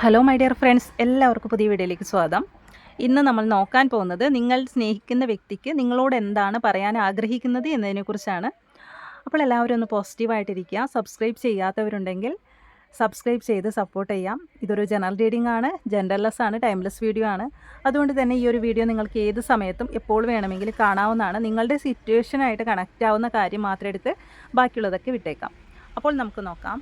Hello my dear friends, എല്ലാവർക്കും പുതിയ വീഡിയോയിലേക്ക് സ്വാഗതം. ഇന്ന് നമ്മൾ നോക്കാൻ പോകുന്നത് നിങ്ങൾ സ്നേഹിക്കുന്ന വ്യക്തിക്ക് നിങ്ങളോട് എന്താണ് പറയാൻ ആഗ്രഹിക്കുന്നത് എന്നതിനെക്കുറിച്ചാണ്. അപ്പോൾ എല്ലാവരും ഒന്ന് പോസിറ്റീവായിട്ടിരിക്കുക. സബ്സ്ക്രൈബ് ചെയ്യാത്തവരുണ്ടെങ്കിൽ സബ്സ്ക്രൈബ് ചെയ്ത് സപ്പോർട്ട് ചെയ്യാം. ഇതൊരു ജനറൽ റീഡിംഗ് ആണ്, ജെൻഡർലെസ് ആണ്, ടൈംലെസ് വീഡിയോ ആണ്. അതുകൊണ്ട് തന്നെ ഈ ഒരു വീഡിയോ നിങ്ങൾക്ക് ഏത് സമയത്തും എപ്പോൾ വേണമെങ്കിലും കാണാവുന്നതാണ്. നിങ്ങളുടെ സിറ്റുവേഷനായിട്ട് കണക്റ്റ് ആവുന്ന കാര്യം മാത്രം എടുത്ത് ബാക്കിയുള്ളതൊക്കെ വിട്ടേക്കാം. അപ്പോൾ നമുക്ക് നോക്കാം.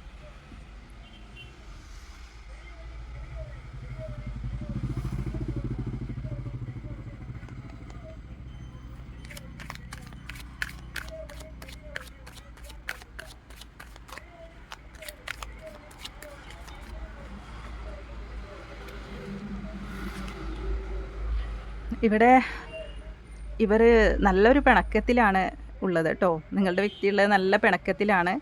ഇവിടെ ഇവർ നല്ലൊരു പിണക്കത്തിലാണ് ഉള്ളത് കേട്ടോ. നിങ്ങളുടെ വ്യക്തിയുള്ളത് നല്ല പിണക്കത്തിലാണ്.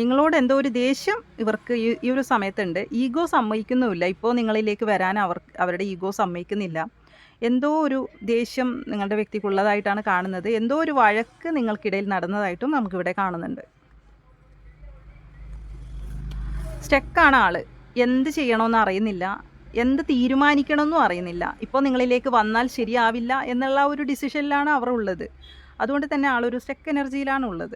നിങ്ങളോട് എന്തോ ഒരു ദേഷ്യം ഇവർക്ക് ഈ ഒരു സമയത്തുണ്ട്. ഈഗോ സമ്മതിക്കുന്നുമില്ല. ഇപ്പോൾ നിങ്ങളിലേക്ക് വരാൻ അവരുടെ ഈഗോ സമ്മതിക്കുന്നില്ല. എന്തോ ഒരു ദേഷ്യം നിങ്ങളുടെ വ്യക്തിക്കുള്ളതായിട്ടാണ് കാണുന്നത്. എന്തോ ഒരു വഴക്ക് നിങ്ങൾക്കിടയിൽ നടന്നതായിട്ടും നമുക്കിവിടെ കാണുന്നുണ്ട്. സ്റ്റക്കാണ് ആൾ. എന്ത് ചെയ്യണമെന്ന് അറിയുന്നില്ല, എന്ത് തീരുമാനിക്കണമെന്നും അറിയുന്നില്ല. ഇപ്പോൾ നിങ്ങളിലേക്ക് വന്നാൽ ശരിയാവില്ല എന്നുള്ള ഒരു ഡിസിഷനിലാണ് അവർ ഉള്ളത്. അതുകൊണ്ട് തന്നെ ആളൊരു സ്റ്റക്ക് എനർജിയിലാണ് ഉള്ളത്.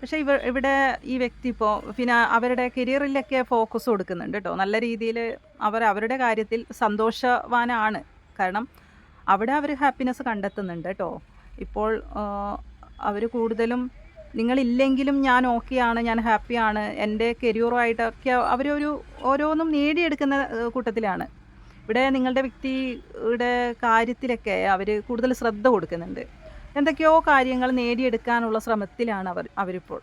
പക്ഷേ ഇവിടെ ഈ വ്യക്തി ഇപ്പോൾ പിന്നെ അവരുടെ കരിയറിലൊക്കെ ഫോക്കസ് കൊടുക്കുന്നുണ്ട് കേട്ടോ. നല്ല രീതിയിൽ അവരുടെ കാര്യത്തിൽ സന്തോഷവാനാണ്. കാരണം അവിടെ അവർ ഹാപ്പിനെസ് കണ്ടെത്തുന്നുണ്ട് കേട്ടോ. ഇപ്പോൾ അവർ കൂടുതലും നിങ്ങളില്ലെങ്കിലും ഞാൻ ഓക്കെയാണ്, ഞാൻ ഹാപ്പിയാണ്, എൻ്റെ കരിയറുമായിട്ടൊക്കെ അവരൊരു ഓരോന്നും നേടിയെടുക്കുന്ന കൂട്ടത്തിലാണ്. ഇവിടെ നിങ്ങളുടെ വ്യക്തിയുടെ കാര്യത്തിലൊക്കെ അവർ കൂടുതൽ ശ്രദ്ധ കൊടുക്കുന്നുണ്ട്. എന്തൊക്കെയോ കാര്യങ്ങൾ നേടിയെടുക്കാനുള്ള ശ്രമത്തിലാണ് അവരിപ്പോൾ.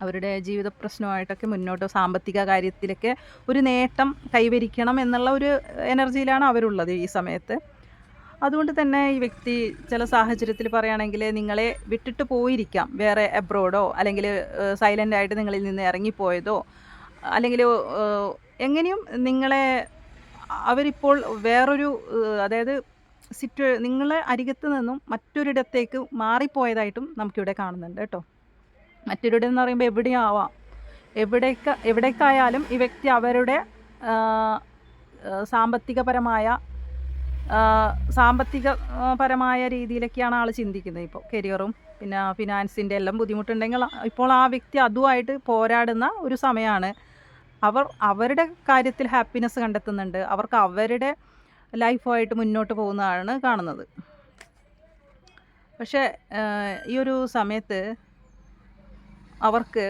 അവരുടെ ജീവിത പ്രശ്നമായിട്ടൊക്കെ മുന്നോട്ട് സാമ്പത്തിക കാര്യത്തിലൊക്കെ ഒരു നേട്ടം കൈവരിക്കണം എന്നുള്ള ഒരു എനർജിയിലാണ് അവരുള്ളത് ഈ സമയത്ത്. അതുകൊണ്ട് തന്നെ ഈ വ്യക്തി ചില സാഹചര്യത്തിൽ പറയുകയാണെങ്കിൽ നിങ്ങളെ വിട്ടിട്ട് പോയിരിക്കാം. വേറെ എബ്രോഡോ അല്ലെങ്കിൽ സൈലൻ്റായിട്ട് നിങ്ങളിൽ നിന്ന് ഇറങ്ങിപ്പോയതോ അല്ലെങ്കിൽ എങ്ങനെയും നിങ്ങളെ അവരിപ്പോൾ വേറൊരു അതായത് നിങ്ങളെ അരികത്ത് നിന്നും മറ്റൊരിടത്തേക്ക് മാറിപ്പോയതായിട്ടും നമുക്കിവിടെ കാണുന്നുണ്ട് കേട്ടോ. മറ്റൊരിടം എന്ന് പറയുമ്പോൾ എവിടെയും ആവാം. എവിടേക്കായാലും ഈ വ്യക്തി അവരുടെ സാമ്പത്തികപരമായ രീതിയിലൊക്കെയാണ് ആൾ ചിന്തിക്കുന്നത്. ഇപ്പോൾ കരിയറും പിന്നെ ഫിനാൻസിൻ്റെ എല്ലാം ബുദ്ധിമുട്ടുണ്ടെങ്കിൽ ഇപ്പോൾ ആ വ്യക്തി അതുമായിട്ട് പോരാടുന്ന ഒരു സമയമാണ്. അവരുടെ കാര്യത്തിൽ ഹാപ്പിനെസ് കണ്ടെത്തുന്നുണ്ട്. അവർക്ക് അവരുടെ ലൈഫുമായിട്ട് മുന്നോട്ട് പോകുന്നതാണ് കാണുന്നത്. പക്ഷേ ഈ ഒരു സമയത്ത് അവർക്ക്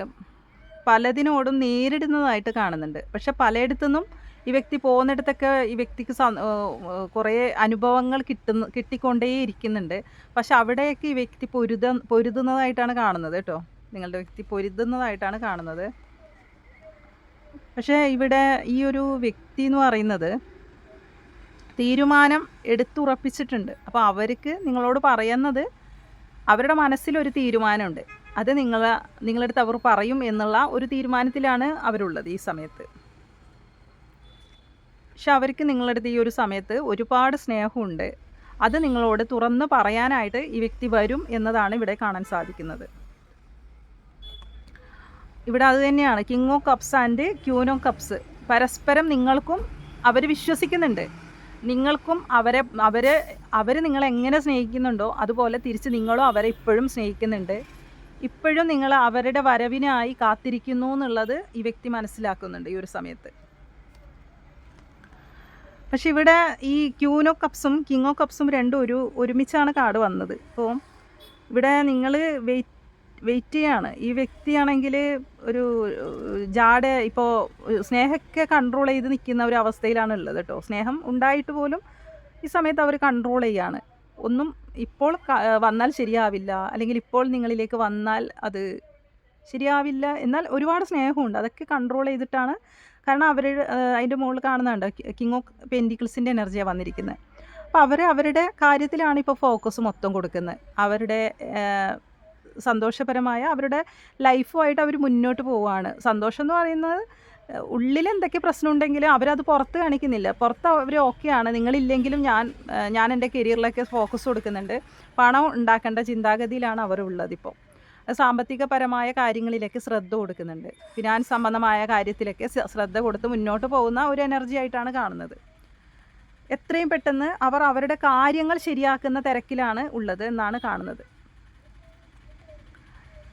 പലതിനോടും നേരിടുന്നതായിട്ട് കാണുന്നുണ്ട്. പക്ഷെ പലയിടത്തുനിന്നും ഈ വ്യക്തി പോകുന്നിടത്തൊക്കെ ഈ വ്യക്തിക്ക് കുറേ അനുഭവങ്ങൾ കിട്ടിക്കൊണ്ടേ ഇരിക്കുന്നുണ്ട്. പക്ഷെ അവിടെയൊക്കെ ഈ വ്യക്തി പൊരുതുന്നതായിട്ടാണ് കാണുന്നത് കേട്ടോ. നിങ്ങളുടെ വ്യക്തി പൊരുതുന്നതായിട്ടാണ് കാണുന്നത്. പക്ഷേ ഇവിടെ ഈ ഒരു വ്യക്തി എന്ന് പറയുന്നത് തീരുമാനം എടുത്തുറപ്പിച്ചിട്ടുണ്ട്. അപ്പോൾ അവർക്ക് നിങ്ങളോട് പറയുന്നത് അവരുടെ മനസ്സിലൊരു തീരുമാനമുണ്ട്. അത് നിങ്ങളടുത്ത് അവർ പറയും എന്നുള്ള ഒരു തീരുമാനത്തിലാണ് അവരുള്ളത് ഈ സമയത്ത്. പക്ഷെ അവർക്ക് നിങ്ങളടുത്ത് ഈ ഒരു സമയത്ത് ഒരുപാട് സ്നേഹമുണ്ട്. അത് നിങ്ങളോട് തുറന്ന് പറയാനായിട്ട് ഈ വ്യക്തി വരും എന്നതാണ് ഇവിടെ കാണാൻ സാധിക്കുന്നത്. ഇവിടെ അത് തന്നെയാണ് king of cups and queen of cups. പരസ്പരം നിങ്ങൾക്കും അവർ വിശ്വസിക്കുന്നുണ്ട്. നിങ്ങൾക്കും അവർ നിങ്ങളെങ്ങനെ സ്നേഹിക്കുന്നുണ്ടോ അതുപോലെ തിരിച്ച് നിങ്ങളും അവരെ ഇപ്പോഴും സ്നേഹിക്കുന്നുണ്ട്. ഇപ്പോഴും നിങ്ങൾ അവരുടെ വരവിനായി കാത്തിരിക്കുന്നു എന്നുള്ളത് ഈ വ്യക്തി മനസ്സിലാക്കുന്നുണ്ട് ഈ ഒരു സമയത്ത്. പക്ഷെ ഇവിടെ ഈ ക്യൂൻ ഓഫ് കപ്സും കിങ് ഓഫ് കപ്സും രണ്ടും ഒരുമിച്ചാണ് കാർഡ് വന്നത്. അപ്പോൾ ഇവിടെ നിങ്ങൾ വെയിറ്റ് ചെയ്യാണ്. ഈ വ്യക്തിയാണെങ്കിൽ ഒരു ഇപ്പോൾ സ്നേഹമൊക്കെ കൺട്രോൾ ചെയ്ത് നിൽക്കുന്ന ഒരു അവസ്ഥയിലാണ് ഉള്ളത് കേട്ടോ. സ്നേഹം ഉണ്ടായിട്ട് പോലും ഈ സമയത്ത് അവർ കൺട്രോൾ ചെയ്യാണ്. ഒന്നും ഇപ്പോൾ വന്നാൽ ശരിയാവില്ല, അല്ലെങ്കിൽ ഇപ്പോൾ നിങ്ങളിലേക്ക് വന്നാൽ അത് ശരിയാവില്ല. എന്നാൽ ഒരുപാട് സ്നേഹമുണ്ട്. അതൊക്കെ കൺട്രോൾ ചെയ്തിട്ടാണ്. കാരണം അതിൻ്റെ മുകളിൽ കാണുന്നുണ്ട് കിങ് ഓഫ് പെൻറ്റിക്കിൾസിൻ്റെ എനർജിയാണ് വന്നിരിക്കുന്നത്. അപ്പോൾ അവരുടെ കാര്യത്തിലാണ് ഇപ്പോൾ ഫോക്കസ് മൊത്തം കൊടുക്കുന്നത്. അവരുടെ സന്തോഷപരമായ അവരുടെ ലൈഫുമായിട്ട് അവർ മുന്നോട്ട് പോവുകയാണ്. സന്തോഷം എന്ന് പറയുന്നത് ഉള്ളിൽ എന്തൊക്കെ പ്രശ്നമുണ്ടെങ്കിലും അവരത് പുറത്ത് കാണിക്കുന്നില്ല. പുറത്ത് അവർ ഓക്കെയാണ്. നിങ്ങളില്ലെങ്കിലും ഞാൻ എൻ്റെ കരിയറിലൊക്കെ ഫോക്കസ് കൊടുക്കുന്നുണ്ട്. പണം ഉണ്ടാക്കേണ്ട ചിന്താഗതിയിലാണ് അവരുള്ളത് ഇപ്പോൾ. സാമ്പത്തികപരമായ കാര്യങ്ങളിലേക്ക് ശ്രദ്ധ കൊടുക്കുന്നുണ്ട്. ഫിനാൻസ് സംബന്ധമായ കാര്യത്തിലൊക്കെ ശ്രദ്ധ കൊടുത്ത് മുന്നോട്ട് പോകുന്ന ഒരു എനർജി ആയിട്ടാണ് കാണുന്നത്. എത്രയും പെട്ടെന്ന് അവർ അവരുടെ കാര്യങ്ങൾ ശരിയാക്കുന്ന തിരക്കിലാണ് ഉള്ളത് എന്നാണ് കാണുന്നത്.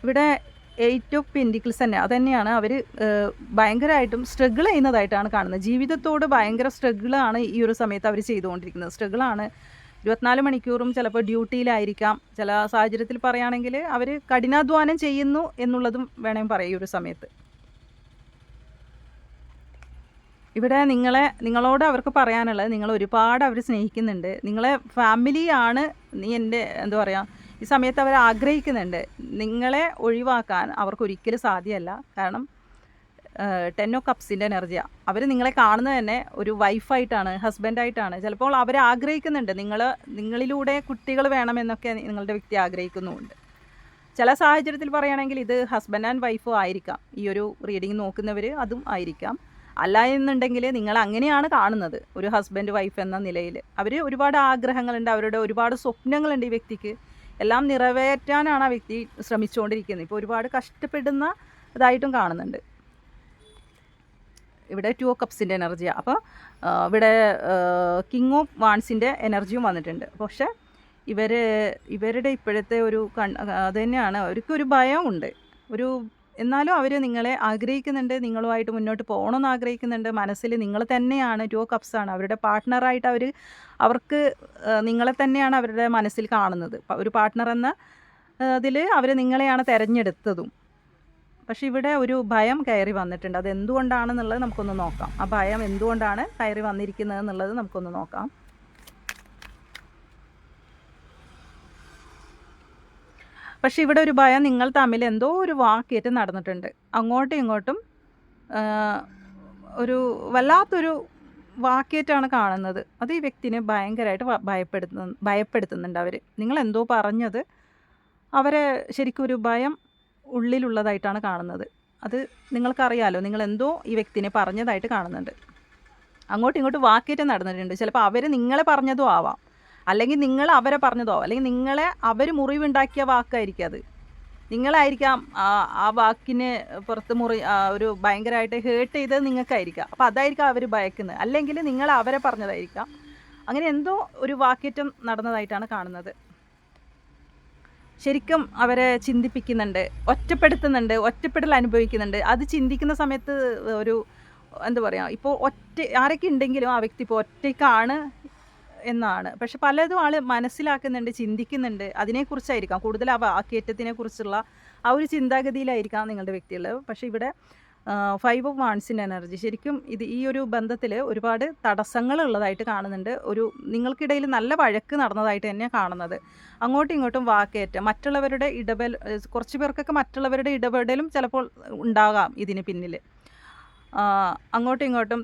ഇവിടെ 8 ഓഫ് പെൻറ്റിക്കിൾസ് തന്നെ അതുതന്നെയാണ് അവർ ഭയങ്കരമായിട്ടും സ്ട്രഗിൾ ചെയ്യുന്നതായിട്ടാണ് കാണുന്നത്. ജീവിതത്തോട് ഭയങ്കര സ്ട്രഗിളാണ് ഈ ഒരു സമയത്ത് അവർ ചെയ്തുകൊണ്ടിരിക്കുന്നത്. സ്ട്രഗിളാണ് 24 മണിക്കൂറും ചിലപ്പോൾ ഡ്യൂട്ടിയിലായിരിക്കാം. ചില സാഹചര്യത്തിൽ പറയുകയാണെങ്കിൽ അവർ കഠിനാധ്വാനം ചെയ്യുന്നു എന്നുള്ളതും വേണമെങ്കിൽ പറയാം ഈ ഒരു സമയത്ത്. ഇവിടെ നിങ്ങളോട് അവർക്ക് പറയാനുള്ളത്, നിങ്ങൾ ഒരുപാട് അവർ സ്നേഹിക്കുന്നുണ്ട്. നിങ്ങളെ ഫാമിലിയാണ് എന്താ പറയുക, ഈ സമയത്ത് അവർ ആഗ്രഹിക്കുന്നുണ്ട്. നിങ്ങളെ ഒഴിവാക്കാൻ അവർക്കൊരിക്കലും സാധ്യമല്ല. കാരണം 10 ഓഫ് കപ്സിൻ്റെ എനർജിയാണ്. അവർ നിങ്ങളെ കാണുന്നത് തന്നെ ഒരു വൈഫായിട്ടാണ്, ഹസ്ബൻഡായിട്ടാണ്. ചിലപ്പോൾ അവർ ആഗ്രഹിക്കുന്നുണ്ട് നിങ്ങളിലൂടെ കുട്ടികൾ വേണമെന്നൊക്കെ നിങ്ങളുടെ വ്യക്തി ആഗ്രഹിക്കുന്നുമുണ്ട്. ചില സാഹചര്യത്തിൽ പറയുകയാണെങ്കിൽ ഇത് ഹസ്ബൻഡ് ആൻഡ് വൈഫും ആയിരിക്കാം. ഈ ഒരു റീഡിങ് നോക്കുന്നവർ അതും ആയിരിക്കാം. അല്ല എന്നുണ്ടെങ്കിൽ നിങ്ങൾ അങ്ങനെയാണ് കാണുന്നത്, ഒരു ഹസ്ബൻഡ് വൈഫ് എന്ന നിലയിൽ. അവർ ഒരുപാട് ആഗ്രഹങ്ങളുണ്ട്, അവരുടെ ഒരുപാട് സ്വപ്നങ്ങളുണ്ട്. ഈ വ്യക്തിക്ക് എല്ലാം നിറവേറ്റാനാണ് ആ വ്യക്തി ശ്രമിച്ചുകൊണ്ടിരിക്കുന്നത്. ഇപ്പോൾ ഒരുപാട് കഷ്ടപ്പെടുന്ന ഇതായിട്ടും കാണുന്നുണ്ട്. ഇവിടെ 2 ഓഫ് കപ്സിൻ്റെ എനർജിയാണ്. അപ്പോൾ ഇവിടെ കിങ് ഓഫ് വാൺസിൻ്റെ എനർജിയും വന്നിട്ടുണ്ട്. പക്ഷേ ഇവരുടെ ഇപ്പോഴത്തെ ഒരു അത് തന്നെയാണ്, അവർക്കൊരു ഭയമുണ്ട്. എന്നാലും അവർ നിങ്ങളെ ആഗ്രഹിക്കുന്നുണ്ട്, നിങ്ങളുമായിട്ട് മുന്നോട്ട് പോകണമെന്ന് ആഗ്രഹിക്കുന്നുണ്ട്. മനസ്സിൽ നിങ്ങൾ തന്നെയാണ്. 2 ഓഫ് കപ്സാണ് അവരുടെ പാർട്ട്ണറായിട്ട്. അവർക്ക് നിങ്ങളെ തന്നെയാണ് അവരുടെ മനസ്സിൽ കാണുന്നത്. ഒരു പാർട്ട്ണർ എന്ന ഇതിൽ അവർ നിങ്ങളെയാണ് തിരഞ്ഞെടുത്തതും. പക്ഷെ ഇവിടെ ഒരു ഭയം കയറി വന്നിട്ടുണ്ട്. അത് എന്തുകൊണ്ടാണെന്നുള്ളത് നമുക്കൊന്ന് നോക്കാം. ആ ഭയം എന്തുകൊണ്ടാണ് കയറി വന്നിരിക്കുന്നത് എന്നുള്ളത് നമുക്കൊന്ന് നോക്കാം. പക്ഷെ ഇവിടെ ഒരു ഭയം, നിങ്ങൾ തമ്മിൽ എന്തോ ഒരു വാക്കേറ്റ് നടന്നിട്ടുണ്ട്. അങ്ങോട്ടും ഇങ്ങോട്ടും ഒരു വല്ലാത്തൊരു വാക്കേറ്റാണ് കാണുന്നത്. അത് ഈ വ്യക്തിനെ ഭയങ്കരമായിട്ട് ഭയപ്പെടുത്തുന്നുണ്ട്. നിങ്ങൾ എന്തോ പറഞ്ഞത് അവരെ ശരിക്കും ഒരു ഭയം ഉള്ളിലുള്ളതായിട്ടാണ് കാണുന്നത്. അത് നിങ്ങൾക്കറിയാലോ, നിങ്ങളെന്തോ ഈ വ്യക്തിനെ പറഞ്ഞതായിട്ട് കാണുന്നുണ്ട്. അങ്ങോട്ടും ഇങ്ങോട്ടും വാക്കേറ്റം നടന്നിട്ടുണ്ട്. ചിലപ്പോൾ അവർ നിങ്ങളെ പറഞ്ഞതും ആവാം, അല്ലെങ്കിൽ നിങ്ങൾ അവരെ പറഞ്ഞതോ, അല്ലെങ്കിൽ നിങ്ങളെ അവർ മുറിവുണ്ടാക്കിയ വാക്കായിരിക്കും. അത് നിങ്ങളായിരിക്കാം ആ വാക്കിന് പുറത്ത് ഒരു ഭയങ്കരമായിട്ട് ഹേർട്ട് ചെയ്തത് നിങ്ങൾക്കായിരിക്കാം. അപ്പോൾ അതായിരിക്കാം അവർ ഭയക്കുന്നത്. അല്ലെങ്കിൽ നിങ്ങൾ അവരെ പറഞ്ഞതായിരിക്കാം. അങ്ങനെ എന്തോ ഒരു വാക്കേറ്റം നടന്നതായിട്ടാണ് കാണുന്നത്. ശരിക്കും അവരെ ചിന്തിപ്പിക്കുന്നുണ്ട്, ഒറ്റപ്പെടൽ അനുഭവിക്കുന്നുണ്ട്. അത് ചിന്തിക്കുന്ന സമയത്ത് എന്താ പറയുക, ഇപ്പോൾ ആരൊക്കെ ഉണ്ടെങ്കിലും ആ വ്യക്തി ഇപ്പോൾ ഒറ്റയ്ക്കാണ് എന്നാണ്. പക്ഷെ പലതും ആൾ മനസ്സിലാക്കുന്നുണ്ട്, ചിന്തിക്കുന്നുണ്ട്. അതിനെക്കുറിച്ചായിരിക്കാം കൂടുതൽ ആ വാക്കേറ്റത്തിനെ കുറിച്ചുള്ള ആ ഒരു ചിന്താഗതിയിലായിരിക്കാം നിങ്ങളുടെ വ്യക്തിയുള്ളത്. പക്ഷേ ഇവിടെ 5 ഓഫ് വാൺസിൻ്റെ എനർജി ശരിക്കും ഈ ഒരു ബന്ധത്തിൽ ഒരുപാട് തടസ്സങ്ങൾ ഉള്ളതായിട്ട് കാണുന്നുണ്ട്. നിങ്ങൾക്കിടയിൽ നല്ല വഴക്ക് നടന്നതായിട്ട് തന്നെയാണ് കാണുന്നത്. അങ്ങോട്ടും ഇങ്ങോട്ടും വാക്കേറ്റം, മറ്റുള്ളവരുടെ കുറച്ച് പേർക്കൊക്കെ മറ്റുള്ളവരുടെ ഇടപെടലും ചിലപ്പോൾ ഉണ്ടാകാം ഇതിന് പിന്നിൽ. അങ്ങോട്ടും ഇങ്ങോട്ടും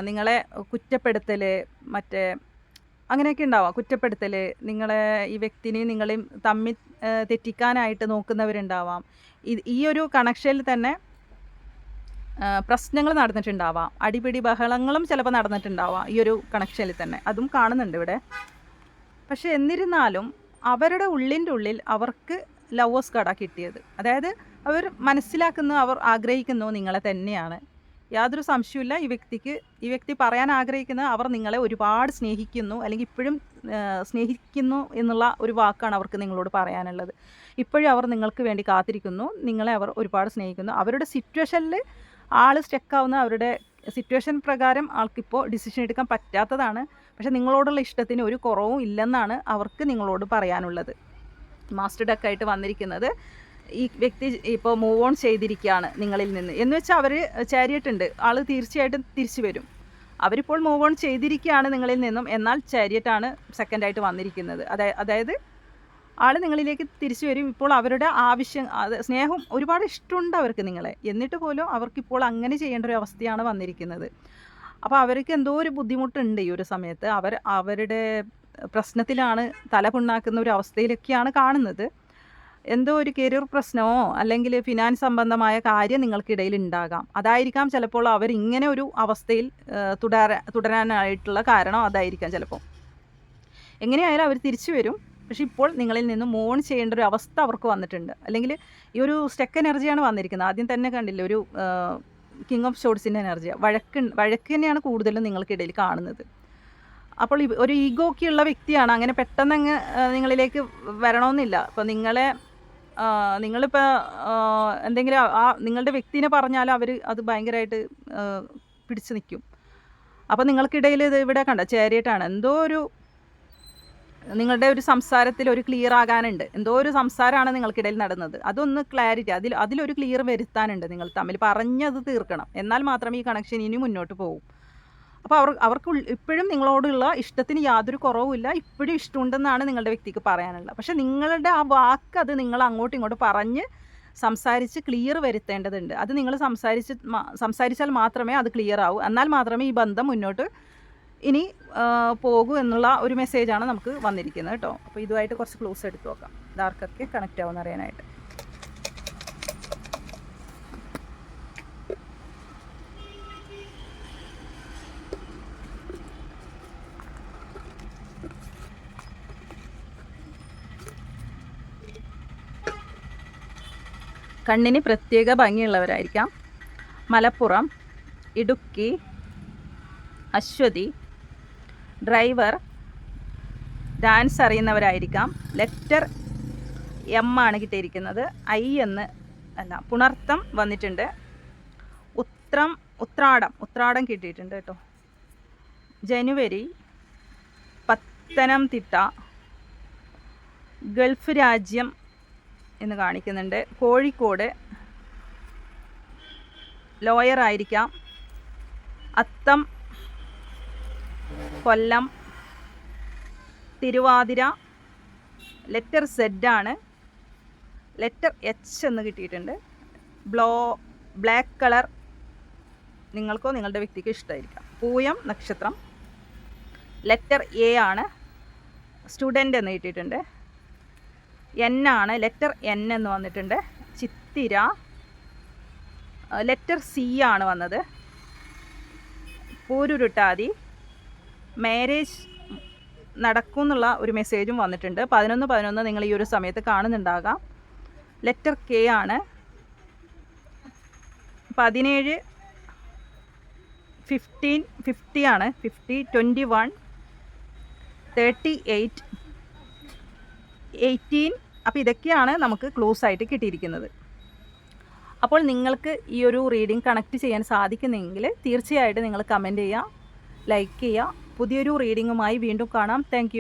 നിങ്ങളെ കുറ്റപ്പെടുത്തൽ, അങ്ങനെയൊക്കെ ഉണ്ടാവാം. കുറ്റപ്പെടുത്തൽ, ഈ വ്യക്തിനെയും നിങ്ങളെയും തമ്മിൽ തെറ്റിക്കാനായിട്ട് നോക്കുന്നവരുണ്ടാവാം. ഈ ഒരു കണക്ഷനിൽ തന്നെ പ്രശ്നങ്ങൾ നടന്നിട്ടുണ്ടാവാം. അടിപിടി ബഹളങ്ങളും ചിലപ്പോൾ നടന്നിട്ടുണ്ടാവാം ഈ ഒരു കണക്ഷനിൽ തന്നെ. അതും കാണുന്നുണ്ട് ഇവിടെ. പക്ഷേ എന്നിരുന്നാലും അവരുടെ ഉള്ളിൻ്റെ ഉള്ളിൽ അവർക്ക് ലവേഴ്സ് കാർഡാണ് കിട്ടിയത്. അതായത് അവർ മനസ്സിലാക്കുന്നു, അവർ ആഗ്രഹിക്കുന്നു നിങ്ങളെ തന്നെയാണ്. യാതൊരു സംശയമില്ല. ഈ വ്യക്തി പറയാൻ ആഗ്രഹിക്കുന്നത് അവർ നിങ്ങളെ ഒരുപാട് സ്നേഹിക്കുന്നു, അല്ലെങ്കിൽ ഇപ്പോഴും സ്നേഹിക്കുന്നു എന്നുള്ള ഒരു വാക്കാണ് അവർക്ക് നിങ്ങളോട് പറയാനുള്ളത്. ഇപ്പോഴും അവർ നിങ്ങൾക്ക് വേണ്ടി കാത്തിരിക്കുന്നു, നിങ്ങളെ അവർ ഒരുപാട് സ്നേഹിക്കുന്നു. അവരുടെ സിറ്റുവേഷനിൽ ആൾ സ്റ്റക്കാവുന്ന, അവരുടെ സിറ്റുവേഷൻ പ്രകാരം ആൾക്കിപ്പോൾ ഡിസിഷൻ എടുക്കാൻ പറ്റാത്തതാണ്. പക്ഷേ നിങ്ങളോടുള്ള ഇഷ്ടത്തിന് ഒരു കുറവും ഇല്ലെന്നാണ് അവർക്ക് നിങ്ങളോട് പറയാനുള്ളത്. മാസ്റ്റർ ഡെക്കായിട്ട് വന്നിരിക്കുന്നത് ഈ വ്യക്തി ഇപ്പോൾ മൂവ് ഓൺ ചെയ്തിരിക്കുകയാണ് നിങ്ങളിൽ നിന്ന് എന്ന് വെച്ചാൽ അവർ ചാരിയറ്റുണ്ട്. ആൾ തീർച്ചയായിട്ടും തിരിച്ചു വരും. അവരിപ്പോൾ മൂവ് ഓൺ ചെയ്തിരിക്കുകയാണ് നിങ്ങളിൽ നിന്നും. എന്നാൽ ചാരിയറ്റാണ് സെക്കൻഡായിട്ട് വന്നിരിക്കുന്നത്. അതായത് ആൾ നിങ്ങളിലേക്ക് തിരിച്ചു വരും. ഇപ്പോൾ അവരുടെ സ്നേഹം ഒരുപാട് ഇഷ്ടമുണ്ട് അവർക്ക് നിങ്ങളെ, എന്നിട്ട് പോലും അവർക്കിപ്പോൾ അങ്ങനെ ചെയ്യേണ്ട ഒരു അവസ്ഥയാണ് വന്നിരിക്കുന്നത്. അപ്പോൾ അവർക്ക് എന്തോ ഒരു ബുദ്ധിമുട്ടുണ്ട് ഈ ഒരു സമയത്ത്. അവരുടെ പ്രശ്നത്തിലാണ് തലപുണ്ണാക്കുന്ന ഒരു അവസ്ഥയിലൊക്കെയാണ് കാണുന്നത്. എന്തോ ഒരു കരിയർ പ്രശ്നമോ അല്ലെങ്കിൽ ഫിനാൻസ് സംബന്ധമായ കാര്യം നിങ്ങൾക്കിടയിൽ ഉണ്ടാകാം. അതായിരിക്കാം ചിലപ്പോൾ അവരിങ്ങനെ ഒരു അവസ്ഥയിൽ തുടരാനായിട്ടുള്ള കാരണം. അതായിരിക്കാം ചിലപ്പോൾ. എങ്ങനെയായാലും അവർ തിരിച്ചു വരും. പക്ഷേ ഇപ്പോൾ നിങ്ങളിൽ നിന്ന് മോൺ ചെയ്യേണ്ട ഒരു അവസ്ഥ അവർക്ക് വന്നിട്ടുണ്ട്. അല്ലെങ്കിൽ ഈ ഒരു സ്റ്റക്ക് എനർജിയാണ് വന്നിരിക്കുന്നത്. ആദ്യം തന്നെ കണ്ടില്ലേ, ഒരു കിങ് ഓഫ് ഷോർട്സിൻ്റെ എനർജിയാണ്. വഴക്ക് തന്നെയാണ് കൂടുതലും നിങ്ങൾക്കിടയിൽ കാണുന്നത്. അപ്പോൾ ഒരു ഈഗോ ഒക്കെ ഉള്ള വ്യക്തിയാണ്. അങ്ങനെ പെട്ടെന്ന് അങ്ങ് നിങ്ങളിലേക്ക് വരണമെന്നില്ല. അപ്പോൾ നിങ്ങളിപ്പോൾ എന്തെങ്കിലും നിങ്ങളുടെ വ്യക്തിനെ പറഞ്ഞാൽ അവർ അത് ഭയങ്കരമായിട്ട് പിടിച്ചു നിൽക്കും. അപ്പോൾ നിങ്ങൾക്കിടയിൽ ഇത് ഇവിടെ കണ്ട ചേരിയിട്ടാണ് എന്തോ ഒരു നിങ്ങളുടെ ഒരു സംസാരത്തിൽ ഒരു ക്ലിയർ ആകാനുണ്ട്. എന്തോ ഒരു സംസാരമാണ് നിങ്ങൾക്കിടയിൽ നടന്നത്. അതൊന്ന് ക്ലാരിറ്റി അതിലൊരു ക്ലിയർ വരുത്താനുണ്ട്. നിങ്ങൾ തമ്മിൽ പറഞ്ഞത് തീർക്കണം. എന്നാൽ മാത്രമേ ഈ കണക്ഷൻ ഇനി മുന്നോട്ട് പോകും. അപ്പോൾ അവർക്ക് ഇപ്പോഴും നിങ്ങളോടുള്ള ഇഷ്ടത്തിന് യാതൊരു കുറവുമില്ല. ഇപ്പോഴും ഇഷ്ടമുണ്ടെന്നാണ് നിങ്ങളുടെ വ്യക്തിക്ക് പറയാനുള്ളത്. പക്ഷേ നിങ്ങളുടെ ആ വാക്ക് അത് നിങ്ങൾ അങ്ങോട്ടും ഇങ്ങോട്ടും പറഞ്ഞ് സംസാരിച്ച് ക്ലിയർ വരുത്തേണ്ടതുണ്ട്. അത് നിങ്ങൾ സംസാരിച്ചാൽ മാത്രമേ അത് ക്ലിയർ ആവൂ. എന്നാൽ മാത്രമേ ഈ ബന്ധം മുന്നോട്ട് ഇനി പോകൂ എന്നുള്ള ഒരു മെസ്സേജാണ് നമുക്ക് വന്നിരിക്കുന്നത് കേട്ടോ. അപ്പോൾ ഇതുമായിട്ട് കുറച്ച് ക്ലോസ് എടുത്ത് നോക്കാം, ഇതാർക്കൊക്കെ കണക്റ്റ് ആവുമെന്ന് അറിയാനായിട്ട്. കണ്ണിന് പ്രത്യേക ഭംഗിയുള്ളവരായിരിക്കാം. മലപ്പുറം, ഇടുക്കി, അശ്വതി, ഡ്രൈവർ, ഡാൻസ് അറിയുന്നവരായിരിക്കാം. ലെറ്റർ എം ആണ് കിട്ടിയിരിക്കുന്നത്. ഐ എന്ന് അല്ല, പുണർത്തം വന്നിട്ടുണ്ട്. ഉത്രാടം കിട്ടിയിട്ടുണ്ട് കേട്ടോ. ജനുവരി, പത്തനംതിട്ട, ഗൾഫ് രാജ്യം എന്ന് കാണിക്കുന്നുണ്ട്. കോഴിക്കോട്, ലോയർ ആയിരിക്കാം. അത്തം, കൊല്ലം, തിരുവാതിര. ലെറ്റർ സെഡ് ആണ്. ലെറ്റർ എച്ച് എന്ന് കിട്ടിയിട്ടുണ്ട്. ബ്ലാക്ക് കളർ നിങ്ങൾക്കോ നിങ്ങളുടെ വ്യക്തിക്കോ ഇഷ്ടമായിരിക്കാം. പൂയം നക്ഷത്രം. ലെറ്റർ എ ആണ്. സ്റ്റുഡൻ്റ് എന്ന് കിട്ടിയിട്ടുണ്ട്. എൻ ആണ്. ലെറ്റർ എൻ എന്ന് വന്നിട്ടുണ്ട്. ചിത്തിര. ലെറ്റർ സി ആണ് വന്നത്. പൂരുരുട്ടാതി. മാരേജ് നടക്കും എന്നുള്ള ഒരു മെസ്സേജും വന്നിട്ടുണ്ട്. 11 നിങ്ങൾ ഈ ഒരു സമയത്ത് കാണുന്നുണ്ടാകാം. ലെറ്റർ കെ ആണ്. 17, 15, 50 ആണ്. 50, 21, 38, 18. അപ്പോൾ ഇതൊക്കെയാണ് നമുക്ക് ക്ലോസ് ആയിട്ട് കിട്ടിയിരിക്കുന്നത്. അപ്പോൾ നിങ്ങൾക്ക് ഈ ഒരു റീഡിംഗ് കണക്ട് ചെയ്യാൻ സാധിക്കുന്നെങ്കിൽ തീർച്ചയായിട്ടും നിങ്ങൾ കമൻറ്റ് ചെയ്യുക, ലൈക്ക് ചെയ്യുക. പുതിയൊരു റീഡിങ്ങുമായി വീണ്ടും കാണാം. താങ്ക്